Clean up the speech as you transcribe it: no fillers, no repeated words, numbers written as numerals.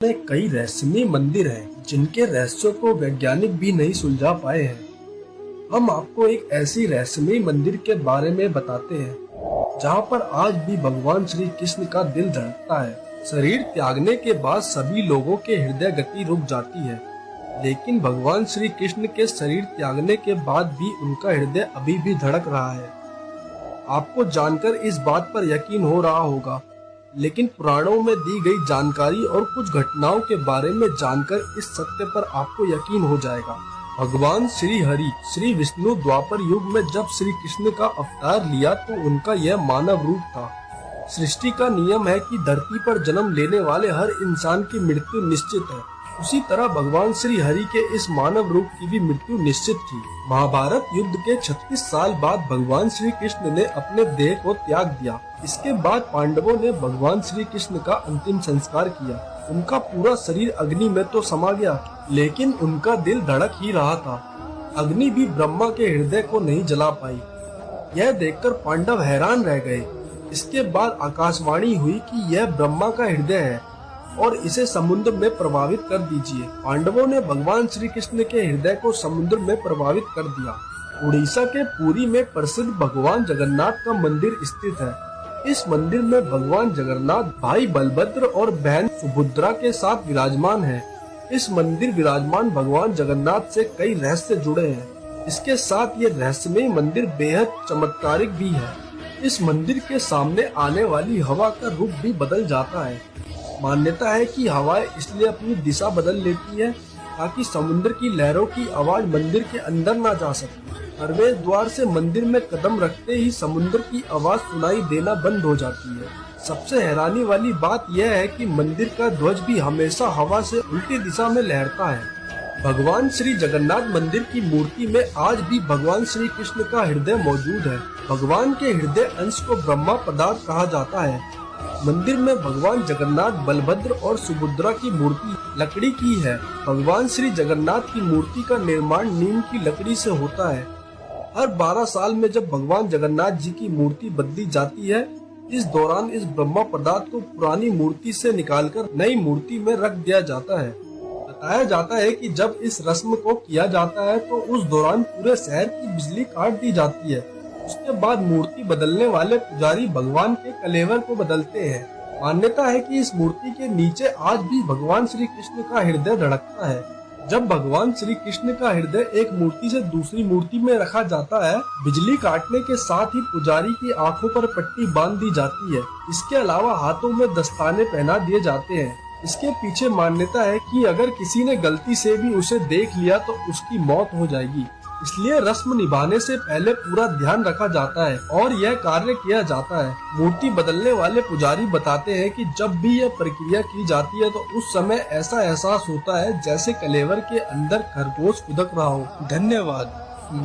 में कई रहस्यमय मंदिर हैं जिनके रहस्यों को वैज्ञानिक भी नहीं सुलझा पाए हैं। हम आपको एक ऐसी रहस्यमय मंदिर के बारे में बताते हैं जहां पर आज भी भगवान श्री कृष्ण का दिल धड़कता है। शरीर त्यागने के बाद सभी लोगों के हृदय गति रुक जाती है, लेकिन भगवान श्री कृष्ण के शरीर त्यागने के बाद भी उनका हृदय अभी भी धड़क रहा है। आपको जानकर इस बात पर यकीन हो रहा होगा, लेकिन पुराणों में दी गई जानकारी और कुछ घटनाओं के बारे में जानकर इस सत्य पर आपको यकीन हो जाएगा। भगवान श्री हरि श्री विष्णु द्वापर युग में जब श्री कृष्ण का अवतार लिया तो उनका यह मानव रूप था। सृष्टि का नियम है कि धरती पर जन्म लेने वाले हर इंसान की मृत्यु निश्चित है। उसी तरह भगवान श्री हरि के इस मानव रूप की भी मृत्यु निश्चित थी। महाभारत युद्ध के 36 साल बाद भगवान श्री कृष्ण ने अपने देह को त्याग दिया। इसके बाद पांडवों ने भगवान श्री कृष्ण का अंतिम संस्कार किया। उनका पूरा शरीर अग्नि में तो समा गया, लेकिन उनका दिल धड़क ही रहा था। अग्नि भी ब्रह्मा के हृदय को नहीं जला पाई। यह देखकर पांडव हैरान रह गए। इसके बाद आकाशवाणी हुई कि यह ब्रह्मा का हृदय है और इसे समुद्र में प्रभावित कर दीजिए। पांडवों ने भगवान श्री कृष्ण के हृदय को समुद्र में प्रभावित कर दिया। उड़ीसा के पुरी में प्रसिद्ध भगवान जगन्नाथ का मंदिर स्थित है। इस मंदिर में भगवान जगन्नाथ भाई बलभद्र और बहन सुभद्रा के साथ विराजमान है। इस मंदिर विराजमान भगवान जगन्नाथ से कई रहस्य जुड़े हैं। इसके साथ ये रहस्यमय मंदिर बेहद चमत्कारिक भी है। इस मंदिर के सामने आने वाली हवा का रूप भी बदल जाता है। मान्यता है कि हवाएं इसलिए अपनी दिशा बदल लेती है ताकि समुद्र की लहरों की आवाज मंदिर के अंदर ना जा सके। प्रवेश द्वार से मंदिर में कदम रखते ही समुद्र की आवाज सुनाई देना बंद हो जाती है। सबसे हैरानी वाली बात यह है कि मंदिर का ध्वज भी हमेशा हवा से उल्टी दिशा में लहरता है। भगवान श्री जगन्नाथ मंदिर की मूर्ति में आज भी भगवान श्री कृष्ण का हृदय मौजूद है। भगवान के हृदय अंश को ब्रह्मा पदार्थ कहा जाता है। मंदिर में भगवान जगन्नाथ, बलभद्र और सुभद्रा की मूर्ति लकड़ी की है। भगवान श्री जगन्नाथ की मूर्ति का निर्माण नीम की लकड़ी से होता है। हर 12 साल में जब भगवान जगन्नाथ जी की मूर्ति बदली जाती है, इस दौरान इस ब्रह्मा पदार्थ को पुरानी मूर्ति से निकालकर नई मूर्ति में रख दिया जाता है। बताया जाता है कि जब इस रस्म को किया जाता है तो उस दौरान पूरे शहर की बिजली काट दी जाती है। उसके बाद मूर्ति बदलने वाले पुजारी भगवान के कलेवर को बदलते हैं। मान्यता है कि इस मूर्ति के नीचे आज भी भगवान श्री कृष्ण का हृदय धड़कता है। जब भगवान श्री कृष्ण का हृदय एक मूर्ति से दूसरी मूर्ति में रखा जाता है, बिजली काटने के साथ ही पुजारी की आंखों पर पट्टी बांध दी जाती है। इसके अलावा हाथों में दस्ताने पहना दिए जाते हैं। इसके पीछे मान्यता है कि अगर किसी ने गलती से भी उसे देख लिया तो उसकी मौत हो जाएगी। इसलिए रस्म निभाने से पहले पूरा ध्यान रखा जाता है और यह कार्य किया जाता है। मूर्ति बदलने वाले पुजारी बताते हैं कि जब भी यह प्रक्रिया की जाती है तो उस समय ऐसा एहसास होता है जैसे कलेवर के अंदर खरगोश खुदक रहा हो। धन्यवाद।